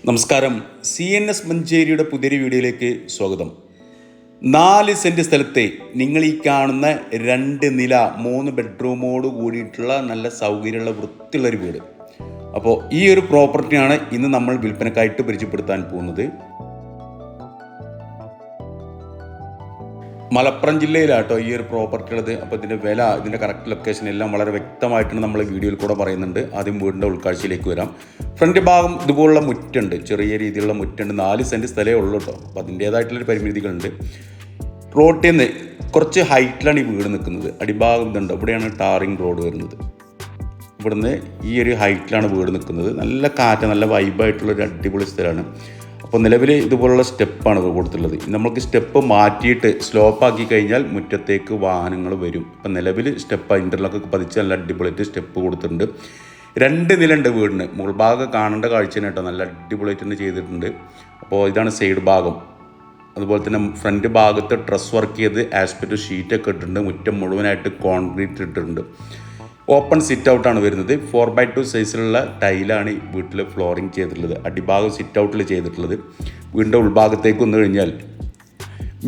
നമസ്കാരം. CNS മഞ്ചേരിയുടെ പുതിയൊരു വീഡിയോയിലേക്ക് സ്വാഗതം. 4 സെൻറ്റ് സ്ഥലത്തെ നിങ്ങൾ ഈ കാണുന്ന 2 നില 3 ബെഡ്റൂമോട് കൂടിയിട്ടുള്ള നല്ല സൗകര്യമുള്ള വൃത്തിയുള്ളൊരു വീട്. അപ്പോൾ ഈ ഒരു പ്രോപ്പർട്ടിയാണ് ഇന്ന് നമ്മൾ വിൽപ്പനക്കായിട്ട് പരിചയപ്പെടുത്താൻ പോകുന്നത്. മലപ്പുറം ജില്ലയിലാട്ടോ ഈ ഒരു പ്രോപ്പർട്ടി ഉള്ളത്. അപ്പോൾ ഇതിൻ്റെ വില, ഇതിൻ്റെ കറക്റ്റ് ലൊക്കേഷൻ എല്ലാം വളരെ വ്യക്തമായിട്ടാണ് നമ്മൾ വീഡിയോയിൽ കൂടെ പറയുന്നുണ്ട്. ആദ്യം വീടിൻ്റെ ഉൾക്കാഴ്ചയിലേക്ക് വരാം. ഫ്രണ്ട് ഭാഗം ഇതുപോലുള്ള മുറ്റുണ്ട്, ചെറിയ രീതിയിലുള്ള മുറ്റുണ്ട്. 4 സെൻറ്റ് സ്ഥലമേ ഉള്ളൂ കേട്ടോ. അപ്പോൾ അതിൻ്റേതായിട്ടുള്ളൊരു പരിമിതികളുണ്ട്. റോട്ടിൽ നിന്ന് കുറച്ച് ഹൈറ്റിലാണ് ഈ വീട് നിൽക്കുന്നത്. അടിഭാഗം ഇതുണ്ട്, ഇവിടെയാണ് ടാറിങ് റോഡ് വരുന്നത്. ഇവിടുന്ന് ഈ ഒരു ഹൈറ്റിലാണ് വീട് നിൽക്കുന്നത്. നല്ല കാറ്റ്, നല്ല വൈബായിട്ടുള്ളൊരു അടിപൊളി സ്ഥലമാണ്. അപ്പോൾ നിലവിൽ ഇതുപോലുള്ള സ്റ്റെപ്പാണ് കൊടുത്തുള്ളത്. നമുക്ക് സ്റ്റെപ്പ് മാറ്റിയിട്ട് സ്ലോപ്പാക്കി കഴിഞ്ഞാൽ മുറ്റത്തേക്ക് വാഹനങ്ങൾ വരും. അപ്പോൾ നിലവിൽ സ്റ്റെപ്പ് ഇൻ്റർലോക്ക് പതിച്ച് നല്ല അടിപൊളിയായിട്ട് സ്റ്റെപ്പ് കൊടുത്തിട്ടുണ്ട്. 2 നിലയുണ്ട് വീടിന്. മുകൾ ഭാഗം കാണേണ്ട കാഴ്ചയാണ് കേട്ടോ, നല്ല അടിപൊളിയായിട്ട് തന്നെ ചെയ്തിട്ടുണ്ട്. അപ്പോൾ ഇതാണ് സൈഡ് ഭാഗം. അതുപോലെ തന്നെ ഫ്രണ്ട് ഭാഗത്ത് ഡ്രസ് വർക്ക് ചെയ്ത് ആസ്പെക്റ്റ് ഷീറ്റൊക്കെ ഇട്ടിട്ടുണ്ട്. മുറ്റം മുഴുവനായിട്ട് കോൺക്രീറ്റ് ഇട്ടിട്ടുണ്ട്. ഓപ്പൺ സിറ്റ് ഔട്ടാണ് വരുന്നത്. 4x2 സൈസിലുള്ള ടൈലാണ് ഈ വീട്ടിൽ ഫ്ലോറിങ് ചെയ്തിട്ടുള്ളത്. അടിഭാഗം സിറ്റ് ഔട്ടിൽ ചെയ്തിട്ടുള്ളത്. വീടിൻ്റെ ഉൾഭാഗത്തേക്ക് വന്നു കഴിഞ്ഞാൽ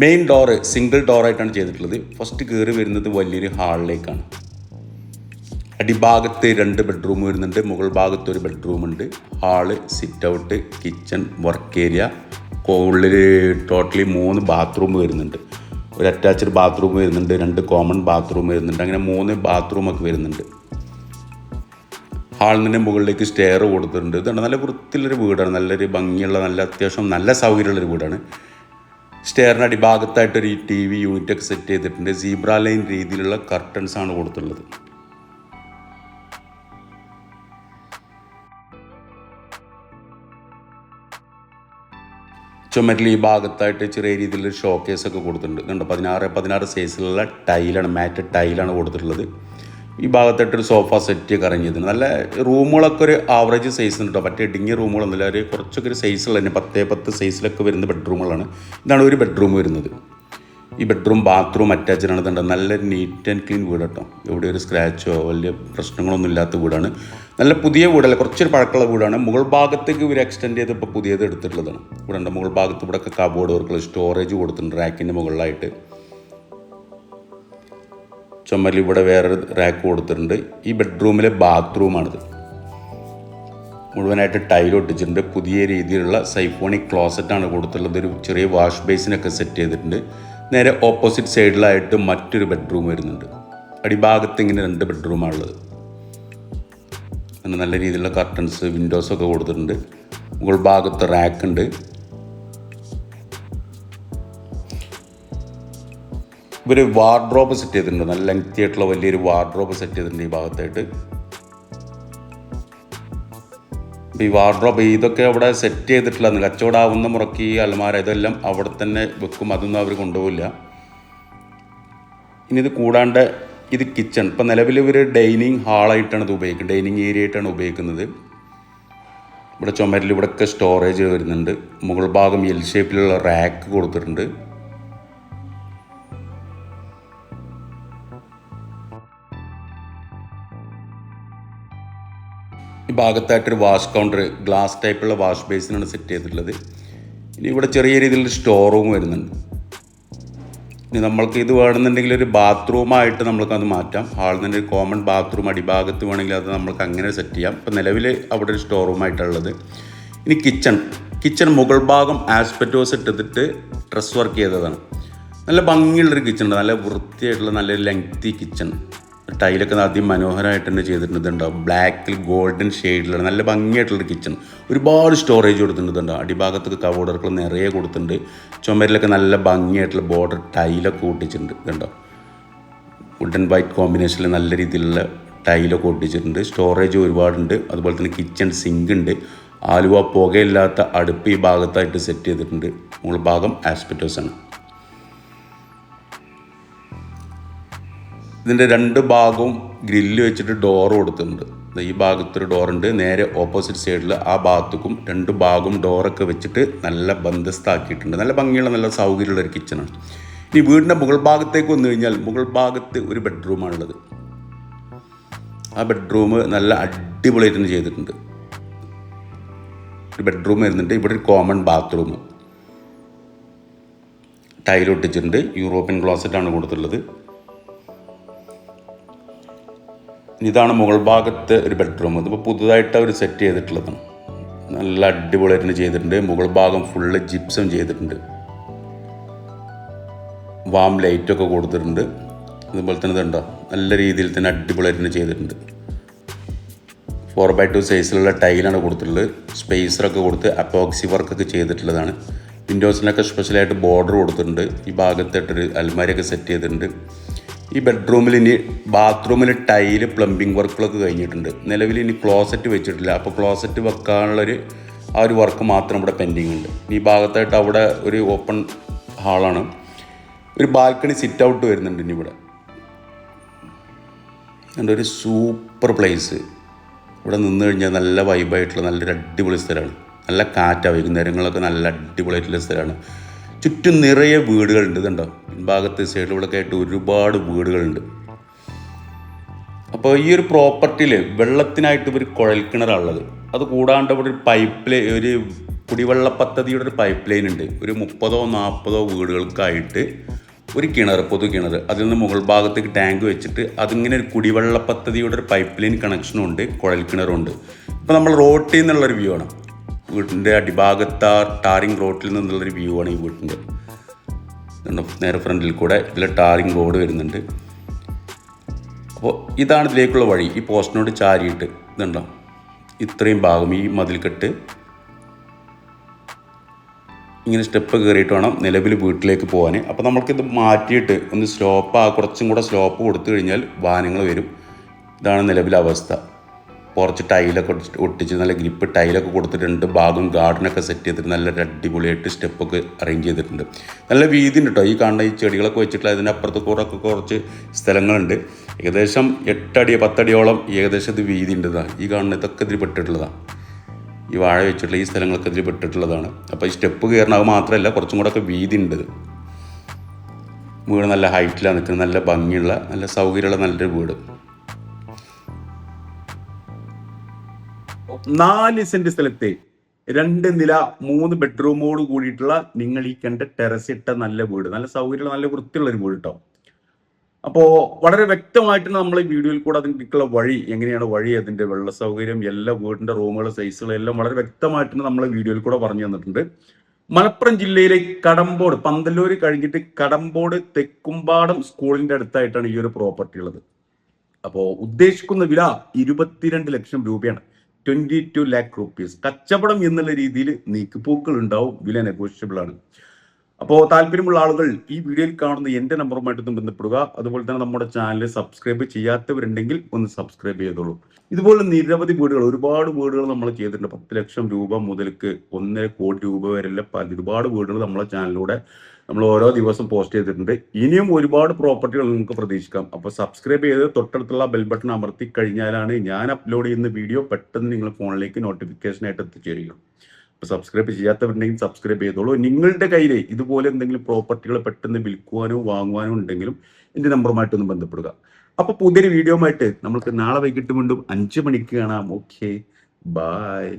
മെയിൻ ഡോറ് സിംഗിൾ ഡോറായിട്ടാണ് ചെയ്തിട്ടുള്ളത്. ഫസ്റ്റ് കയറി വരുന്നത് വലിയൊരു ഹാളിലേക്കാണ്. അടിഭാഗത്ത് 2 ബെഡ്റൂം വരുന്നുണ്ട്. മുകൾ ഭാഗത്ത് ഒരു ബെഡ്റൂമുണ്ട്. Hall, sit out, kitchen, work area, ഉള്ളിൽ ടോട്ടലി 3 ബാത്റൂം വരുന്നുണ്ട്. ഒരു അറ്റാച്ച്ഡ് ബാത്റൂം വരുന്നുണ്ട്, 2 കോമൺ ബാത്റൂം വരുന്നുണ്ട്. അങ്ങനെ 3 ബാത്റൂമൊക്കെ വരുന്നുണ്ട്. ഹാളിൽ നിന്ന് മുകളിലേക്ക് സ്റ്റെയർ കൊടുത്തിട്ടുണ്ട്. ഇതാണ് നല്ല വൃത്തിയുള്ളൊരു വീടാണ്. നല്ലൊരു ഭംഗിയുള്ള, നല്ല അത്യാവശ്യം നല്ല സൗകര്യമുള്ളൊരു വീടാണ്. സ്റ്റെയറിൻ്റെ അടിഭാഗത്തായിട്ടൊരു TV യൂണിറ്റൊക്കെ സെറ്റ് ചെയ്തിട്ടുണ്ട്. സീബ്ര ലൈൻ രീതിയിലുള്ള കർട്ടൻസാണ് കൊടുത്തിട്ടുള്ളത്. ചുമരിൽ ഈ ഭാഗത്തായിട്ട് ചെറിയ രീതിയിലൊരു ഷോക്കേസൊക്കെ കൊടുത്തിട്ടുണ്ട്. ഇതുണ്ട് 16 സൈസിലുള്ള ടൈലാണ്, മാറ്റ് ടൈലാണ് കൊടുത്തിട്ടുള്ളത്. ഈ ഭാഗത്തായിട്ടൊരു സോഫ സെറ്റ് കറങ്ങിയതിന് നല്ല റൂമുകളൊക്കെ ഒരു ആവറേജ് സൈസ് ഉണ്ട് കേട്ടോ. മറ്റേ ഇടുങ്ങിയ റൂമുകളൊന്നുമില്ല, ഒരു കുറച്ചൊക്കെ ഒരു സൈസുള്ള തന്നെ 10x10 സൈസിലൊക്കെ വരുന്ന ബെഡ്റൂമുകളാണ്. ഇതാണ് ഒരു ബെഡ്റൂം വരുന്നത്. ഈ ബെഡ്റൂം ബാത്റൂം അറ്റാച്ച്ഡ് ആണ്. ഇതുണ്ട് നല്ല നീറ്റ് ആൻഡ് ക്ലീൻ വീട് കേട്ടോ. എവിടെ ഒരു സ്ക്രാച്ചോ വലിയ പ്രശ്നങ്ങളൊന്നും ഇല്ലാത്ത വീടാണ്. നല്ല പുതിയ വീടല്ല, കുറച്ചൊരു പഴക്കമുള്ള വീടാണ്. മുകൾ ഭാഗത്തേക്ക് ഇവർ എക്സ്റ്റെൻഡ് ചെയ്ത് ഇപ്പോൾ പുതിയത് എടുത്തിട്ടുള്ളതാണ്. ഇവിടെ ഉണ്ട് മുകൾ ഭാഗത്ത് ഇവിടെയൊക്കെ കബോർഡ് വർക്കുകൾ, സ്റ്റോറേജ് കൊടുത്തിട്ടുണ്ട് റാക്കിൻ്റെ മുകളിലായിട്ട്. ചുമരിൽ ഇവിടെ വേറൊരു റാക്ക് കൊടുത്തിട്ടുണ്ട്. ഈ ബെഡ്റൂമിലെ ബാത്റൂമാണിത്. മുഴുവനായിട്ട് ടൈൽ ഒട്ടിച്ചിട്ടുണ്ട്. പുതിയ രീതിയിലുള്ള സൈഫോണിക് ക്ലോസറ്റാണ് കൊടുത്തിട്ടുള്ളത്. ഒരു ചെറിയ വാഷ് ബേസിനൊക്കെ സെറ്റ് ചെയ്തിട്ടുണ്ട്. നേരെ ഓപ്പോസിറ്റ് സൈഡിലായിട്ട് മറ്റൊരു ബെഡ്റൂം വരുന്നുണ്ട്. അടിഭാഗത്ത് ഇങ്ങനെ 2 ബെഡ്റൂമാണുള്ളത്. നല്ല രീതിയിലുള്ള കർട്ടൻസ്, വിൻഡോസൊക്കെ കൊടുത്തിട്ടുണ്ട്. മുകൾ ഭാഗത്ത് റാക്കുണ്ട്. ഇവർ വാർഡ്രോബ് സെറ്റ് ചെയ്തിട്ടുണ്ട്. നല്ല ലെങ്തി ആയിട്ടുള്ള വലിയൊരു വാർഡ്രോബ് സെറ്റ് ചെയ്തിട്ടുണ്ട് ഈ ഭാഗത്തായിട്ട്. ഈ വാർഡ്രോബ് ഇതൊക്കെ അവിടെ സെറ്റ് ചെയ്തിട്ടില്ല. കച്ചവടമാവുന്ന മുറക്കി അലമാര ഇതെല്ലാം അവിടെ തന്നെ വെക്കും. അതൊന്നും അവർ കൊണ്ടുപോകില്ല. ഇനി ഇത് കൂടാണ്ട് ഇത് കിച്ചൺ. ഇപ്പം നിലവിൽ ഇവർ ഡൈനിങ് ഹാളായിട്ടാണ് ഇത് ഉപയോഗിക്കുന്നത്, ഡൈനിങ് ഏരിയ ആയിട്ടാണ് ഉപയോഗിക്കുന്നത്. ഇവിടെ ചുമരിൽ ഇവിടെയൊക്കെ സ്റ്റോറേജ് വരുന്നുണ്ട്. മുകൾ ഭാഗം എൽ ഷേപ്പിലുള്ള റാക്ക് കൊടുത്തിട്ടുണ്ട്. ഈ ഭാഗത്തായിട്ടൊരു വാഷ് കൗണ്ടർ, ഗ്ലാസ് ടൈപ്പുള്ള വാഷ് ബേസിനാണ് സെറ്റ് ചെയ്തിട്ടുള്ളത്. ഇനി ഇവിടെ ചെറിയ രീതിയിലൊരു സ്റ്റോർ റൂം വരുന്നുണ്ട്. ഇനി നമ്മൾക്ക് ഇത് വേണമെന്നുണ്ടെങ്കിൽ ഒരു ബാത്റൂമായിട്ട് നമ്മൾക്കത് മാറ്റാം. ഹാളിൽ നിന്ന് ഒരു കോമൺ ബാത്റൂം അടിഭാഗത്ത് വേണമെങ്കിൽ അത് നമ്മൾക്ക് അങ്ങനെ സെറ്റ് ചെയ്യാം. ഇപ്പം നിലവിൽ അവിടെ ഒരു സ്റ്റോർ റൂമായിട്ടുള്ളത്. ഇനി കിച്ചൺ മുകൾ ഭാഗം ആസ്പെറ്റോസ് ഇട്ടിട്ട് ഡ്രസ് വർക്ക് ചെയ്തതാണ്. നല്ല ഭംഗിയുള്ളൊരു കിച്ചൺ, നല്ല വൃത്തിയായിട്ടുള്ള നല്ലൊരു ലെങ്തി കിച്ചൺ. ടൈലൊക്കെ അതിമനോഹരമായിട്ട് തന്നെ ചെയ്തിട്ടുണ്ടാവും. ബ്ലാക്കിൽ ഗോൾഡൻ ഷെയ്ഡിലാണ് നല്ല ഭംഗിയായിട്ടുള്ളൊരു കിച്ചൺ. ഒരുപാട് സ്റ്റോറേജ് കൊടുത്തിട്ടുണ്ട്. അടിഭാഗത്തൊക്കെ കബോർഡുകൾ നിറയെ കൊടുത്തിട്ടുണ്ട്. ചുമരിലൊക്കെ നല്ല ഭംഗിയായിട്ടുള്ള ബോർഡർ ടൈലൊക്കെ ഒട്ടിച്ചിട്ടുണ്ട്. ഇതുണ്ടോ, വുഡ് ആൻഡ് വൈറ്റ് കോമ്പിനേഷനിൽ നല്ല രീതിയിലുള്ള ടൈലൊക്കെ ഒട്ടിച്ചിട്ടുണ്ട്. സ്റ്റോറേജ് ഒരുപാടുണ്ട്. അതുപോലെ തന്നെ കിച്ചൺ സിങ്ക് ഉണ്ട്. ആലുവ പുകയില്ലാത്ത അടുപ്പ് ഈ ഭാഗത്തായിട്ട് സെറ്റ് ചെയ്തിട്ടുണ്ട്. മുകൾ ഭാഗം ആസ്പെറ്റോസാണ്. ഇതിൻ്റെ 2 ഭാഗവും ഗ്രില്ല് വെച്ചിട്ട് ഡോറ് കൊടുത്തിട്ടുണ്ട്. ഈ ഭാഗത്തൊരു ഡോറുണ്ട്. നേരെ ഓപ്പോസിറ്റ് സൈഡിൽ ആ ഭാഗത്തേക്കും 2 ഭാഗവും ഡോറൊക്കെ വെച്ചിട്ട് നല്ല ബന്ധസ്ഥാക്കിയിട്ടുണ്ട്. നല്ല ഭംഗിയുള്ള നല്ല സൗകര്യമുള്ള ഒരു കിച്ചണാണ്. ഈ വീടിൻ്റെ മുകൾ ഭാഗത്തേക്ക് വന്നു കഴിഞ്ഞാൽ മുകൾ ഭാഗത്ത് ഒരു ബെഡ്റൂമാണുള്ളത്. ആ ബെഡ്റൂം നല്ല അടിപൊളിയായിട്ട് ചെയ്തിട്ടുണ്ട്. ഒരു ബെഡ്റൂം വരുന്നുണ്ട്. ഇവിടെ ഒരു കോമൺ ബാത്റൂം ടൈലൊട്ടിച്ചിട്ടുണ്ട്. യൂറോപ്യൻ ക്ലോസറ്റാണ് കൊടുത്തിട്ടുള്ളത്. ഇതാണ് മുകൾ ഭാഗത്തെ ഒരു ബെഡ്റൂം. ഇതിപ്പോൾ പുതുതായിട്ട് അവർ സെറ്റ് ചെയ്തിട്ടുള്ളതാണ്. നല്ല അടിപൊളിയായിട്ട് ചെയ്തിട്ടുണ്ട്. മുകൾ ഭാഗം ഫുള്ള് ജിപ്സം ചെയ്തിട്ടുണ്ട്. വാം ലൈറ്റൊക്കെ കൊടുത്തിട്ടുണ്ട്. അതുപോലെ തന്നെ ഇതുണ്ടോ, നല്ല രീതിയിൽ തന്നെ അടിപൊളിയായിട്ട് ചെയ്തിട്ടുണ്ട്. 4x2 സൈസിലുള്ള ടൈലാണ് കൊടുത്തിട്ടുള്ളത്. സ്പേസറൊക്കെ കൊടുത്ത് അപ്പോക്സി വർക്കൊക്കെ ചെയ്തിട്ടുള്ളതാണ്. വിൻഡോസിനൊക്കെ സ്പെഷ്യലായിട്ട് ബോർഡർ കൊടുത്തിട്ടുണ്ട്. ഈ ഭാഗത്തായിട്ടൊരു അൽമാരിയൊക്കെ സെറ്റ് ചെയ്തിട്ടുണ്ട്. ഈ ബെഡ്റൂമിൽ ഇനി ബാത്റൂമിൽ ടൈല് പ്ലംബിംഗ് വർക്കുകളൊക്കെ കഴിഞ്ഞിട്ടുണ്ട്. നിലവിൽ ഇനി ക്ലോസറ്റ് വെച്ചിട്ടില്ല. അപ്പോൾ ക്ലോസറ്റ് വെക്കാനുള്ളൊരു ആ ഒരു വർക്ക് മാത്രം ഇവിടെ പെൻഡിങ് ഉണ്ട്. ഈ ഭാഗത്തായിട്ട് അവിടെ ഒരു ഓപ്പൺ ഹാളാണ്. ഒരു ബാൽക്കണി സിറ്റ് ഔട്ട് വരുന്നുണ്ട്. ഇനി ഇവിടെ ഒരു സൂപ്പർ പ്ലേസ്. ഇവിടെ നിന്ന് കഴിഞ്ഞാൽ നല്ല വൈബായിട്ടുള്ള നല്ലൊരു അടിപൊളി സ്ഥലമാണ്. നല്ല കാറ്റാണ്. വൈകുന്നേരങ്ങളൊക്കെ നല്ല അടിപൊളിയായിട്ടുള്ള സ്ഥലമാണ്. ചുറ്റും നിറയെ വീടുകളുണ്ട്. ഇതുണ്ടോ, ഭാഗത്ത് സൈഡിലൂടെയൊക്കെ ആയിട്ട് ഒരുപാട് വീടുകളുണ്ട്. അപ്പോൾ ഈ ഒരു പ്രോപ്പർട്ടിയിൽ വെള്ളത്തിനായിട്ട് ഒരു കുഴൽക്കിണറാണുള്ളത്. അത് കൂടാണ്ട് ഇവിടെ ഒരു ഒരു കുടിവെള്ള പദ്ധതിയുടെ ഒരു പൈപ്പ് ലൈൻ ഉണ്ട്. ഒരു 30-40 വീടുകൾക്കായിട്ട് ഒരു കിണർ, പൊതു കിണർ, അതിൽ നിന്ന് മുകൾ ഭാഗത്തേക്ക് ടാങ്ക് വെച്ചിട്ട് അതിങ്ങനെ ഒരു കുടിവെള്ള പദ്ധതിയുടെ ഒരു പൈപ്പ് ലൈൻ കണക്ഷനും ഉണ്ട്, കുഴൽക്കിണറുണ്ട്. ഇപ്പോൾ നമ്മൾ റോട്ടിൽ നിന്നുള്ളൊരു വ്യൂ ആണ്. വീട്ടിൻ്റെ അടിഭാഗത്ത് ടാറിങ് റോട്ടിൽ നിന്നുള്ളൊരു വ്യൂ ആണ് ഈ വീട്ടിൻ്റെ. നേരെ ഫ്രണ്ടിൽ കൂടെ ഇതിൽ ടാറിങ് റോഡ് വരുന്നുണ്ട്. അപ്പോൾ ഇതാണ് ഇതിലേക്കുള്ള വഴി. ഈ പോസ്റ്റിനോട് ചാരിയിട്ട് ഇതുണ്ടോ, ഇത്രയും ഭാഗം ഈ മതിൽക്കെട്ട് ഇങ്ങനെ സ്റ്റെപ്പ് കയറിയിട്ട് വേണം നിലവിൽ വീട്ടിലേക്ക് പോകാൻ. അപ്പോൾ നമ്മൾക്കിത് മാറ്റിയിട്ട് ഒന്ന് കുറച്ചും കൂടെ സ്ലോപ്പ് കൊടുത്തു കഴിഞ്ഞാൽ വാഹനങ്ങൾ വരും. ഇതാണ് നിലവിലെ അവസ്ഥ. കുറച്ച് ടൈലൊക്കെ ഒട്ടിച്ച് നല്ല ഗ്രിപ്പ് ടൈലൊക്കെ കൊടുത്തിട്ടുണ്ട്. ഭാഗം ഗാർഡനൊക്കെ സെറ്റ് ചെയ്തിട്ട് നല്ല അടിപൊളിയായിട്ട് സ്റ്റെപ്പൊക്കെ അറേഞ്ച് ചെയ്തിട്ടുണ്ട്. നല്ല വീതി ഉണ്ട് കേട്ടോ. ഈ കാണുന്ന ഈ ചെടികളൊക്കെ വെച്ചിട്ടുള്ള അതിനപ്പുറത്ത് കൂറൊക്കെ കുറച്ച് സ്ഥലങ്ങളുണ്ട്. ഏകദേശം 8 അടി 10 അടിയോളം ഏകദേശം ഇത് വീതി ഉണ്ട്. ഈ കാണുന്ന ഇതൊക്കെ ഇതിൽ പെട്ടിട്ടുള്ളതാണ്. ഈ വാഴ വെച്ചിട്ടുള്ള ഈ സ്ഥലങ്ങളൊക്കെ ഇതിൽ പെട്ടിട്ടുള്ളതാണ്. അപ്പോൾ ഈ സ്റ്റെപ്പ് കയറണത് മാത്രമല്ല, കുറച്ചും കൂടെ ഒക്കെ വീതി ഉണ്ട്. വീട് നല്ല ഹൈറ്റിലാണ് നിൽക്കുന്നത്. നല്ല ഭംഗിയുള്ള, നല്ല സൗകര്യമുള്ള നല്ലൊരു വീട്. 4 സെന്റ് സ്ഥലത്തെ 2 നില 3 ബെഡ്റൂമോട് കൂടിയിട്ടുള്ള നിങ്ങൾ ഈ കണ്ട ടെറസ് ഇട്ട നല്ല വീട്, നല്ല സൗകര്യമുള്ള നല്ല വൃത്തിയുള്ള ഒരു വീട് കേട്ടോ. അപ്പോൾ വളരെ വ്യക്തമായിട്ട് നമ്മൾ ഈ വീഡിയോയിൽ കൂടെ അതിൻ്റെക്കുള്ള വഴി എങ്ങനെയാണ്, അതിൻ്റെ വെള്ള സൗകര്യം, എല്ലാ വീടിൻ്റെ റൂമുകൾ, സൈസുകൾ എല്ലാം വളരെ വ്യക്തമായിട്ട് നമ്മൾ വീഡിയോയിൽ കൂടെ പറഞ്ഞു തന്നിട്ടുണ്ട്. മലപ്പുറം ജില്ലയിലെ കടമ്പോട്, പന്തല്ലൂർ കഴിഞ്ഞിട്ട് കടമ്പോട് തെക്കുംപാടം സ്കൂളിൻ്റെ അടുത്തായിട്ടാണ് ഈ ഒരു പ്രോപ്പർട്ടി ഉള്ളത്. അപ്പോൾ ഉദ്ദേശിക്കുന്ന വില 22 ലക്ഷം രൂപയാണ്. 22 lakh rupees. കച്ചവടം എന്നുള്ള രീതിയിൽ നീക്കുപോക്കുകൾ ഉണ്ടാവും. വില നെഗോഷ്യബിൾ ആണ്. അപ്പോൾ താല്പര്യമുള്ള ആളുകൾ ഈ വീഡിയോയിൽ കാണുന്ന എൻ്റെ നമ്പറുമായിട്ടൊന്ന് ബന്ധപ്പെടുക. അതുപോലെ തന്നെ നമ്മുടെ ചാനൽ സബ്സ്ക്രൈബ് ചെയ്യാത്തവരുണ്ടെങ്കിൽ ഒന്ന് സബ്സ്ക്രൈബ് ചെയ്തോളൂ. ഇതുപോലെ നിരവധി വീടുകൾ, ഒരുപാട് വീടുകൾ നമ്മൾ ചെയ്തിട്ടുണ്ട്. 10 ലക്ഷം രൂപ മുതൽക്ക് 1.5 കോടി രൂപ വരെയുള്ള ഒരുപാട് വീടുകൾ നമ്മളെ ചാനലിലൂടെ നമ്മൾ ഓരോ ദിവസം പോസ്റ്റ് ചെയ്തിട്ടുണ്ട്. ഇനിയും ഒരുപാട് പ്രോപ്പർട്ടികൾ നിങ്ങൾക്ക് പ്രതീക്ഷിക്കാം. അപ്പോൾ സബ്സ്ക്രൈബ് ചെയ്ത് തൊട്ടടുത്തുള്ള ബെൽ ബട്ടൺ അമർത്തി കഴിഞ്ഞാലാണ് ഞാൻ അപ്ലോഡ് ചെയ്യുന്ന വീഡിയോ പെട്ടെന്ന് നിങ്ങൾ ഫോണിലേക്ക് നോട്ടിഫിക്കേഷനായിട്ട് എത്തിച്ചേരുക. അപ്പോൾ സബ്സ്ക്രൈബ് ചെയ്യാത്തവരുണ്ടെങ്കിൽ സബ്സ്ക്രൈബ് ചെയ്തോളൂ. നിങ്ങളുടെ കയ്യിൽ ഇതുപോലെ എന്തെങ്കിലും പ്രോപ്പർട്ടികൾ പെട്ടെന്ന് വിൽക്കുവാനോ വാങ്ങുവാനോ ഉണ്ടെങ്കിലും എൻ്റെ നമ്പറുമായിട്ടൊന്ന് ബന്ധപ്പെടുക. അപ്പോൾ പുതിയൊരു വീഡിയോ ആയിട്ട് നമുക്ക് നാളെ വൈകിട്ട് വീണ്ടും 5 മണിക്ക് കാണാം. Okay, by.